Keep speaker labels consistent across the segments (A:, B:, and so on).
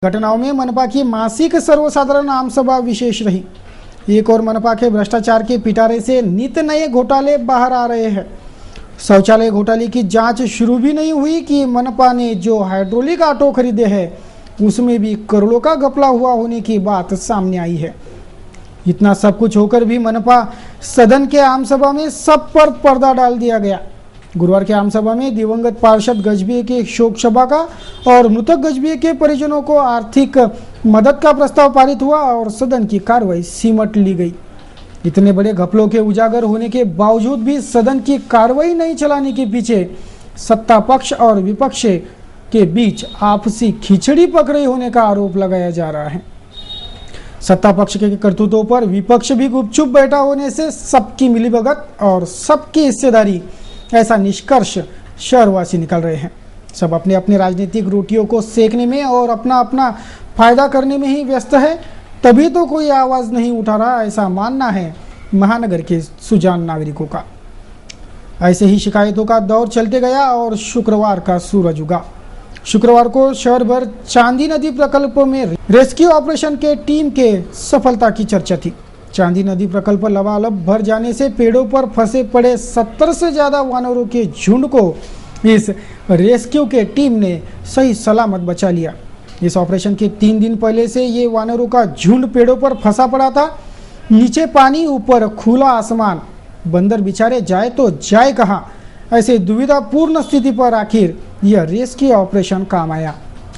A: घटनाओं में मनपा की मासिक सर्वसाधारण आमसभा विशेष रही। एक और मनपा के भ्रष्टाचार के पिटारे से नित नए घोटाले बाहर आ रहे हैं। शौचालय घोटाले की जांच शुरू भी नहीं हुई कि मनपा ने जो हाइड्रोलिक ऑटो खरीदे हैं उसमें भी करोड़ों का घपला हुआ होने की बात सामने आई है। इतना सब कुछ होकर भी मनपा सदन के आमसभा में सब पर पर्दा डाल दिया गया। गुरुवार के आमसभा में दिवंगत पार्षद गजभिये के शोक सभा का और मृतक गजभिये के परिजनों को आर्थिक मदद का प्रस्ताव पारित हुआ और सदन की कार्रवाई सिमट ली गई। इतने बड़े घपलों के उजागर होने के बावजूद भी सदन की कार्रवाई नहीं चलाने के पीछे सत्ता पक्ष और विपक्ष के बीच आपसी खिचड़ी पक रही होने का आरोप लगाया जा रहा है। सत्ता पक्ष के करतूतों पर विपक्ष भी गुपचुप बैठा होने से सबकी मिलीभगत और सबकी हिस्सेदारी, ऐसा निष्कर्ष शहरवासी निकल रहे हैं। सब अपने अपने राजनीतिक रोटियों को सेकने में और अपना अपना फायदा करने में ही व्यस्त है, तभी तो कोई आवाज नहीं उठा रहा, ऐसा मानना है महानगर के सुजान नागरिकों का। ऐसे ही शिकायतों का दौर चलते गया और शुक्रवार का सूरज उगा। शुक्रवार को शहर भर चांदी नदी प्रकल्प में रेस्क्यू ऑपरेशन के टीम के सफलता की चर्चा थी। चांदी नदी प्रकल्प लबालब भर जाने से पेड़ों पर फंसे पड़े 70 से ज्यादा वानरों के झुंड को इस रेस्क्यू के टीम ने सही सलामत बचा लिया। इस ऑपरेशन के 3 दिन पहले से ये वानरों का झुंड पेड़ों पर फंसा पड़ा था। नीचे पानी, ऊपर खुला आसमान, बंदर बेचारे जाए तो जाए कहाँ, ऐसे दुविधापूर्ण स्थिति पर आखिर यह रेस्क्यू ऑपरेशन काम आया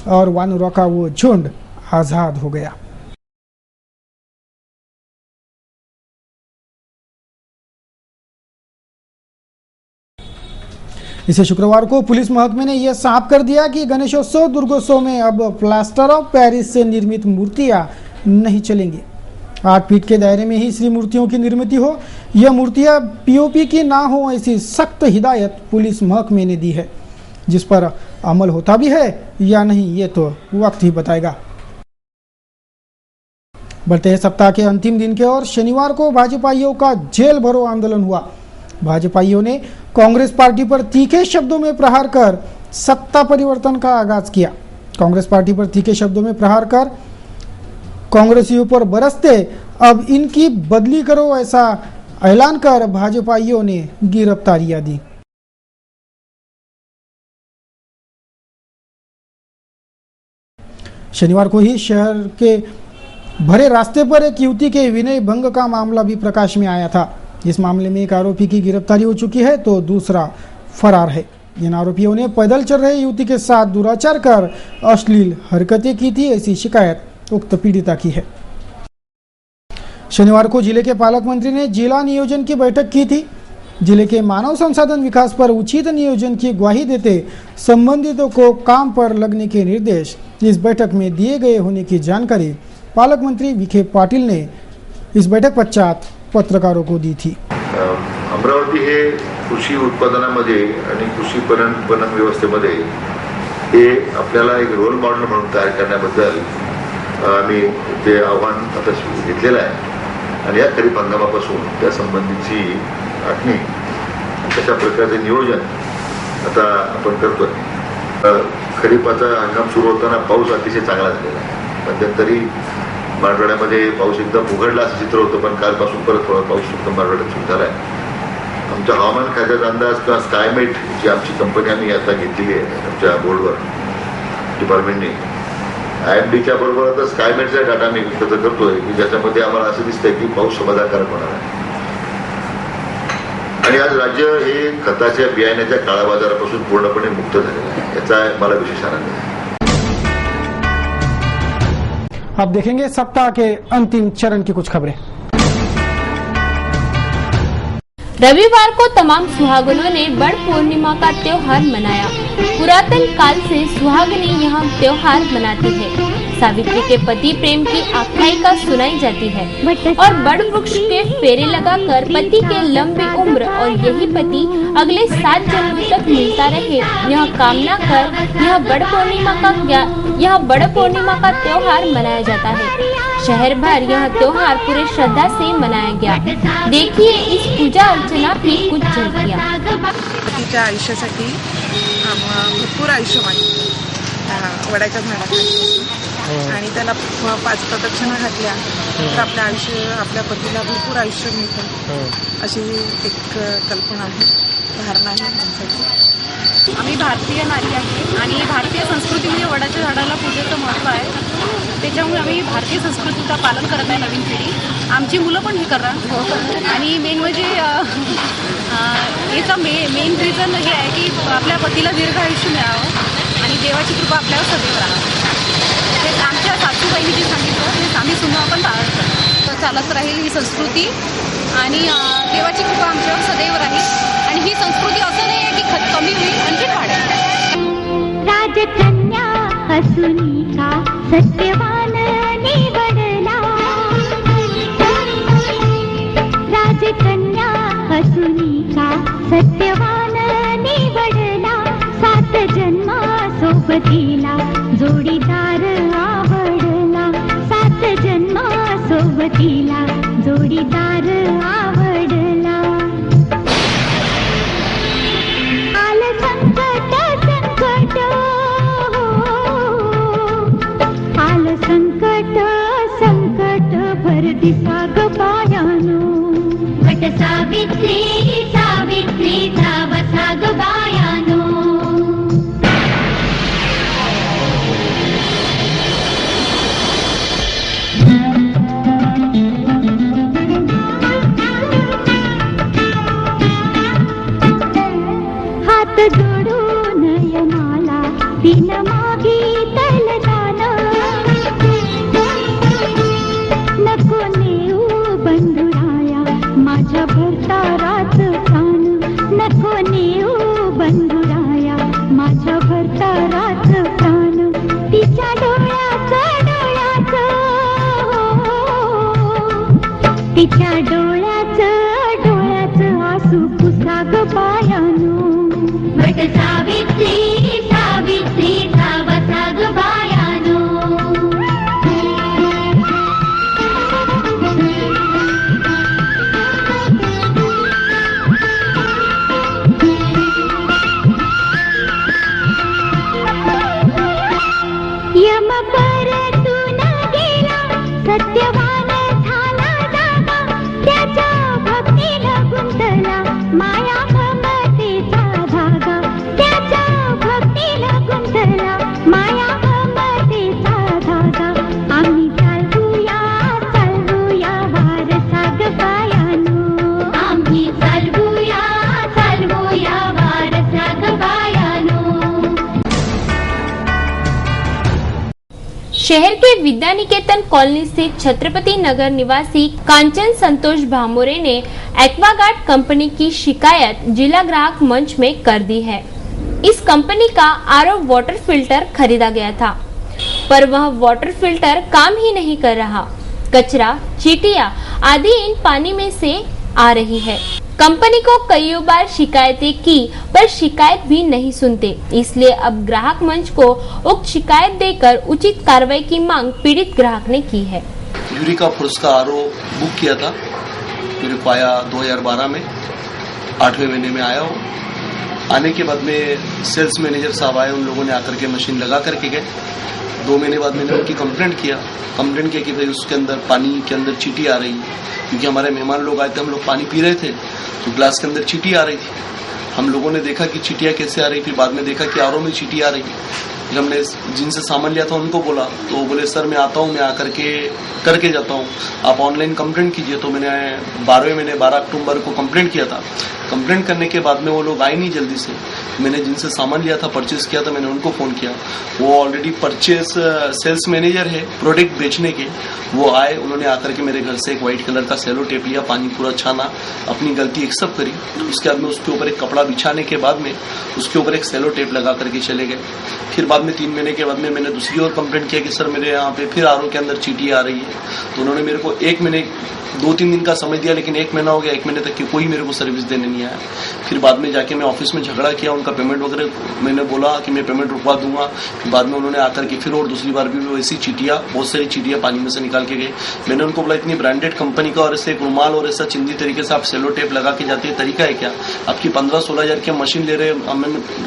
A: और वानरों का वो झुंड आजाद हो गया। इसे शुक्रवार को पुलिस महकमे ने यह साफ कर दिया कि गणेशोत्सव, दुर्गोत्सव में अब प्लास्टर ऑफ पेरिस से निर्मित मूर्तियां नहीं चलेंगी। 8 फीट के दायरे में ही श्री मूर्तियों की निर्मित हो, यह मूर्तियां पीओपी की ना हो, ऐसी सख्त हिदायत पुलिस महकमे ने दी है। जिस पर अमल होता भी है या नहीं ये तो वक्त ही बताएगा। बढ़ते सप्ताह के अंतिम दिन के और शनिवार को भाजपाइयों का जेल भरो आंदोलन हुआ। भाजपाइयों ने कांग्रेस पार्टी पर तीखे शब्दों में प्रहार कर सत्ता परिवर्तन का आगाज किया। कांग्रेस पार्टी पर तीखे शब्दों में प्रहार कर कांग्रेसियों पर बरसते अब इनकी बदली करो, ऐसा ऐलान कर भाजपाइयों ने गिरफ्तारियां दी। शनिवार को ही शहर के भरे रास्ते पर एक युवती के विनय भंग का मामला भी प्रकाश में आया था। इस मामले में एक आरोपी की गिरफ्तारी हो चुकी है तो दूसरा फरार है। इन आरोपियों ने पैदल चल रहे युवती के साथ दुराचार कर अश्लील हरकतें की थी, ऐसी शिकायत उक्त पीड़िता की है। शनिवार को जिले के पालक मंत्री ने जिला नियोजन की बैठक की थी। जिले के मानव संसाधन विकास पर उचित नियोजन की ग्वाही देते संबंधितों को काम पर लगने के निर्देश इस बैठक में दिए गए होने की जानकारी पालक मंत्री विखे पाटील ने इस बैठक पश्चात पत्रकारों को दी थी।
B: अमरावती हे कृषी उत्पादनामध्ये आणि कृषी पणन व्यवस्थेमध्ये हे आपल्याला एक रोल मॉडेल म्हणून तयार करण्याबद्दल आम्ही ते आव्हान आता घेतलेलं आहे आणि या खरीप हंगामापासून त्या संबंधीची आखणी कशा प्रकारचे नियोजन आता आपण करतोय। खरीपाचा हंगाम सुरू होताना पाऊस अतिशय चांगला झालेला आहे। मध्यंतरी मराठवाड्यामध्ये पाऊस एकदम उघडला असं चित्र होतं, पण कालपासून परत थोडा पाऊस एकदम मराठवाड्यात सुरू झाला आहे। आमच्या हवामान खात्याचा अंदाज किंवा स्कायमेट जी आमची कंपनी आम्ही आता घेतलेली आहे आमच्या बोर्डवर डिपार्टमेंटने, IMDच्या बरोबर आता स्कायमेटचा डाटा मी एकत्र करतोय की ज्याच्यामध्ये आम्हाला असं दिसतंय की पाऊस समाधानकारक होणार आहे। आणि आज राज्य हे खताच्या बियाण्याच्या काळाबाजारापासून पूर्णपणे मुक्त झालेलं आहे, याचा मला विशेष आनंद आहे।
A: अब देखेंगे सप्ताह के अंतिम चरण की कुछ खबरें।
C: रविवार को तमाम सुहागनों ने बड़ पूर्णिमा का त्योहार मनाया। पुरातन काल से सुहागनें यह त्योहार मनाती है। सावित्री के पति प्रेम की आख्यायिका सुनाई जाती है और बड़ वृक्ष के फेरे लगाकर पति के लंबी उम्र और यही पति अगले 7 जन्मों तक मिलता रहे, यह कामना कर यह बड़ पूर्णिमा का त्योहार मनाया जाता है। शहर भर यह त्योहार पूरे श्रद्धा से मनाया गया। देखिए इस पूजा अर्चना की कुछ झलकियां।
D: पतीच्या आयुष्यासाठी भरपूर आयुष्य मागतो वडाच्या झाडाखाली त्याला 5 प्रदक्षिणा घातल्या तर आपल्या पतीला भरपूर आयुष्य मिळतं अशी एक कल्पना आहे, धारणा आहे आमच्याची.
E: आम्ही भारतीय नारी आहे आणि भारतीय संस्कृतीमध्ये वडाच्या झाडाला पूजेचं महत्त्व आहे. त्याच्यामुळे आम्ही भारतीय संस्कृतीचं पालन करत आहे नवीन पिढी. आमची मुलं पण हे करणार आणि मेन म्हणजे याचा मेन रिझन हे आहे की आपल्या पतीला दीर्घ आयुष्य मिळावं आणि देवाची कृपा आपल्यावर सदैव राहावं. तेच आमच्या सासूबाईंनी जे सांगितलं तेच आम्ही सुद्धा आपण पाळत करतो. चालत राहील ही संस्कृती आणि देवाची कृपा आमच्यावर सदैव राहील आणि ही संस्कृती असं नाही आहे की कमी होईल, आणखी वाढेल.
F: राजकन्या हसुनी का सत्यवान निवडला, राजकन्या हसुनी का सत्यवान निवडला, 7 जन्मा सोबतीला जोडीदार आवडला, 7 जन्मा सोबतीला जोडीदार आवडला. आलं संकट संकट आलं संकट संकट भर दिसा ग बायानो, वट सावित्री सावित्रीचा वसा ग बायानो. हात जोडून नयनाला दिन मागितल दान, नको नेऊ बंधुराया माझ्या भरताराच प्राण, नको नेऊ बंधुराया माझ्या भरताराच प्राण. तिच्या डोळ्याचं तिच्या डोळ्याचं आसू पुसा ग बायानो, वट सावित्री सावित्रीचा वसा ग बायानो. यम परतून गेला सत्यवान झाला जागा, त्याच्या भक्तीला गुंतला माया ममतेचा धागा, त्याच्या भक्तीला गुंतला माया ममतेचा धागा. आम्ही चालवूया चालवूया वारसा ग बायानो, आम्ही चालवूया चालवूया वारसा ग बायानो.
C: शहर के विद्या निकेतन कॉलोनी स्थित छत्रपति नगर निवासी कांचन संतोष भामोरे ने एक्वागार्ड कंपनी की शिकायत जिला ग्राहक मंच में कर दी है. इस कंपनी का आरओ वाटर फिल्टर खरीदा गया था पर वह वाटर फिल्टर काम ही नहीं कर रहा. कचरा, चींटियां आदि इन पानी में से आ रही है. कंपनी को कई बार शिकायतें की पर शिकायत भी नहीं सुनते, इसलिए अब ग्राहक मंच को उक्त शिकायत देकर उचित कार्रवाई की मांग पीड़ित ग्राहक ने की है.
G: यूरिका फोर्स का आरओ बुक किया था, फिर आया 2012 में 8वें महीने में आया हो. आने के बाद में सेल्स मैनेजर साहब आए, उन लोगों ने आकर के मशीन लगा करके गए. 2 महीने बाद मैंने उनकी कंप्लेंट किया कि भाई उसके अंदर पानी के अंदर चींटी आ रही है, क्योंकि हमारे मेहमान लोग आए थे, हम लोग पानी पी रहे थे तो ग्लास के अंदर चींटी आ रही थी. हम लोगों ने देखा कि चींटियां कैसे आ रही थी, बाद में देखा कि आरओ में चींटी आ रही. फिर हमने जिनसे सामान लिया था उनको बोला तो वो बोले सर मैं आता हूँ, मैं आकर के करके जाता हूँ, आप ऑनलाइन कंप्लेंट कीजिए. तो मैंने 12वें महीने 12 अक्टूबर को कंप्लेंट किया था. कंप्लेंट करने के बाद में वो लोग आए नहीं जल्दी से. मैंने जिनसे सामान लिया था, परचेस किया था, मैंने उनको फोन किया. वो ऑलरेडी परचेस सेल्स मैनेजर है प्रोडक्ट बेचने के. वो आए, उन्होंने आकर के मेरे घर से एक व्हाइट कलर का सेलो टेप लिया, पानी पूरा छाना, अपनी गलती एक्सेप्ट करी. उसके बाद में उसके ऊपर एक कपड़ा बिछाने के बाद में उसके ऊपर एक सेलो टेप लगा करके चले गए. फिर बाद में 3 महीने के बाद में मैंने दूसरी और कंप्लेंट किया कि सर मेरे यहाँ पे फिर आरओ के अंदर चींटी आ रही है. तो उन्होंने मेरे को 1 महीने 2-3 दिन का समय दिया, लेकिन 1 महीना हो गया, 1 महीने तक की कोई मेरे को सर्विस देने नहीं आया। फिर बाद में जाके मैं ऑफिस में झगड़ा किया, उनका पेमेंट वगैरह मैंने बोला कि मैं पेमेंट रुकवा दूंगा। फिर बाद में उन्होंने आकर के फिर और दूसरी बार भी वैसी चीटियां, बहुत सारी चीटियां पानी में से निकाल के गए। मैंने उनको बोला इतनी ब्रांडेड कंपनी का और ऐसे एक रुमाल और ऐसा चिंदी तरीके से आप सेलो टेप लगा के जाते हैं, तरीका है क्या? आपकी 15-16 हजार की मशीन ले रहे हैं, हम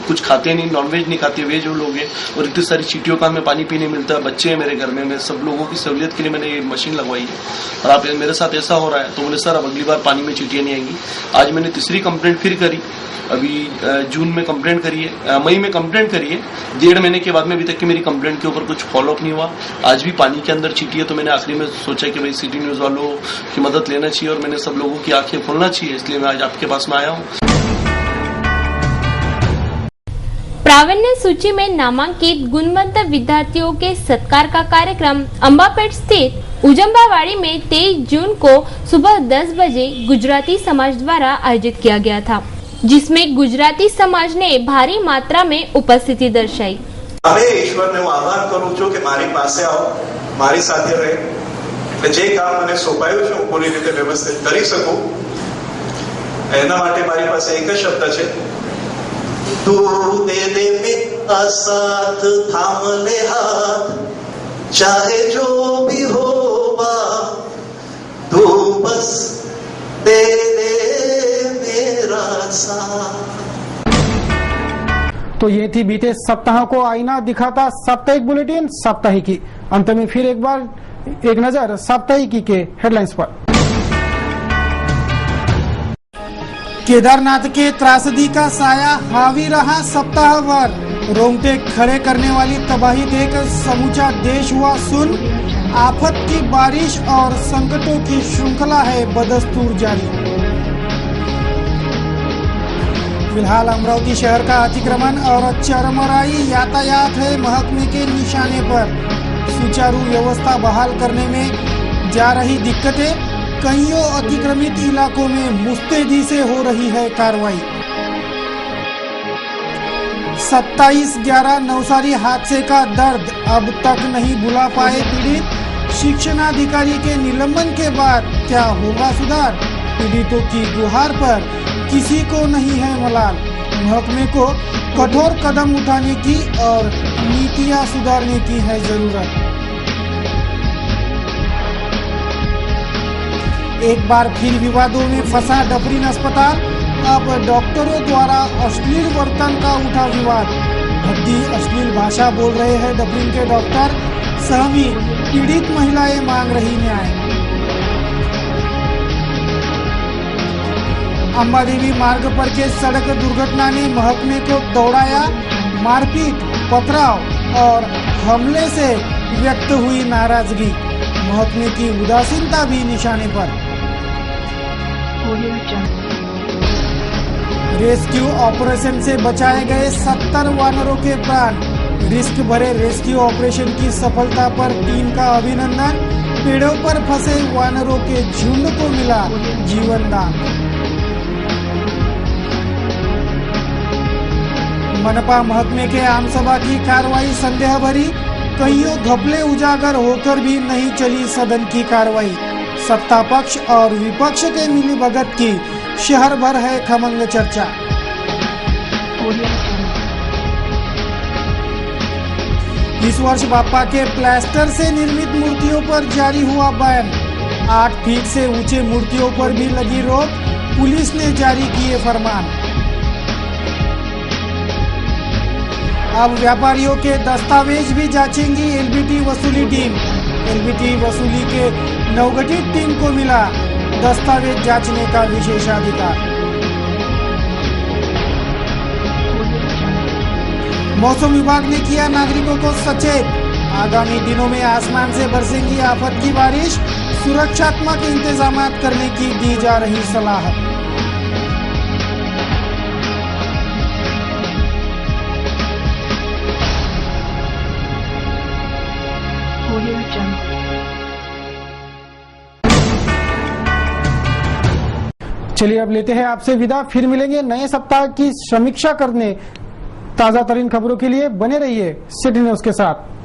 G: कुछ खाते नहीं, नॉनवेज नहीं खाते, वेज लोग हैं, और इतनी सारी चीटियों का हमें पानी पीने मिलता है, बच्चे हैं मेरे घर में, मैं सब लोगों की सहूलियत के लिए मैंने ये मशीन लगवाई है, और आप मेरे साथ ऐसा हो रहा है। तो बोले सर अब अगली बार पानी में चीटियां नहीं आएंगी। आज मैंने तीसरी कंप्लेंट फिर करी, अभी जून में कंप्लेंट करी है, मई में कंप्लेंट करी है, 1.5 महीने के बाद में अभी तक की मेरी कंप्लेंट के ऊपर कुछ फॉलोअप नहीं हुआ। आज भी पानी के अंदर चीटी है, तो मैंने आखिरी में सोचा कि भाई सिटी न्यूज वालों की मदद लेना चाहिए और मैंने सब लोगों की आंखें खोलना चाहिए, इसलिए मैं आज आपके पास में आया हूँ।
C: प्रावीण्य सूची में नामांकित गुणवंत विद्यार्थियों के सत्कार का कार्यक्रम अंबापेट स्थित उजम्बावाड़ी में 23 जून को सुबह 10 बजे गुजराती समाज द्वारा आयोजित किया गया था, जिसमें गुजराती समाज ने भारी मात्रा में उपस्थिति दर्शाई।
H: હવે ઈશ્વરને હું આભાર કરું છું કે મારી પાસે આવો, મારી સાથે રહે, એટલે જે કામ મને સોંપાયું છે હું પૂરી રીતે વ્યવસ્થિત કરી શકું, એના માટે મારી પાસે એક જ શબ્દ છે, તું દે દે મેરા સાથ, થામ લે હાથ, ચાહે જો भी होगा, तू बस दे दे मेरा साथ।
A: तो ये थी बीते सप्ताह को आईना दिखाता साप्ताहिक बुलेटिन साप्ताहिकी। अंत में फिर एक बार एक नजर साप्ताहिकी के हेडलाइंस पर। केदारनाथ के त्रासदी का साया हावी रहा सप्ताह भर, रोंगटे खड़े करने वाली तबाही देख समूचा देश हुआ सुन, आफत की बारिश और संकटों की श्रृंखला है बदस्तूर जारी। फिलहाल अमरावती शहर का अतिक्रमण और चरमराई यातायात है महकमे के निशाने पर। सुचारू व्यवस्था बहाल करने में जा रही दिक्कतें, कईयों अतिक्रमित इलाकों में मुस्तैदी से हो रही है कार्रवाई। 27/11 नवसारी हादसे का दर्द अब तक नहीं भुला पाए पीड़ित, शिक्षणाधिकारी के निलंबन के बाद क्या होगा सुधार? पीड़ितों की गुहार पर किसी को नहीं है मलाल, महकमे को कठोर कदम उठाने की और नीतियां सुधारने की है जरूरत। एक बार फिर विवादों में फंसा डफरीन अस्पताल, अब डॉक्टरों द्वारा अश्लील वर्तन का उठा विवाद। भद्दी अश्लील भाषा बोल रहे हैं डफरीन के डॉक्टर, सहमी पीड़ित महिलाएं मांग रही न्याय। अंबादेवी मार्ग पर के सड़क दुर्घटना ने महकमे को दौड़ाया, मारपीट, पथराव और हमले से व्यक्त हुई नाराजगी, महकमे की उदासीनता भी निशाने पर। रेस्क्यू ऑपरेशन से बचाए गए 70 वानरों के प्राण, रिस्क भरे रेस्क्यू ऑपरेशन की सफलता पर टीम का अभिनंदन, पेड़ों पर फंसे वानरों के झुंड को मिला जीवन दान। मनपा महकमे के आम सभा की कार्रवाई संदेह भरी, कईयों घपले उजागर होकर भी नहीं चली सदन की कार्रवाई। सत्ता पक्ष और विपक्ष के मिलीभगत की शहर भर है खमंग चर्चा। इस वर्ष बापा के प्लास्टर से निर्मित मूर्तियों पर जारी हुआ बैन, 8 फीट से ऊंचे मूर्तियों पर भी लगी रोक, पुलिस ने जारी किए फरमान। अब व्यापारियों के दस्तावेज भी जांचेंगी एलबीटी वसूली टीम। एलबीटी वसूली के नवगठित टीम को मिला दस्तावेज जांचने का विशेषाधिकार। मौसम विभाग ने किया नागरिकों को सचेत, आगामी दिनों में आसमान से बरसेंगी आफत की बारिश, सुरक्षात्मक इंतजाम करने की दी जा रही सलाह। चलिए अब लेते हैं आपसे विदा, फिर मिलेंगे नए सप्ताह की समीक्षा करने। ताजा तरीन खबरों के लिए बने रहिए सिटी न्यूज के साथ।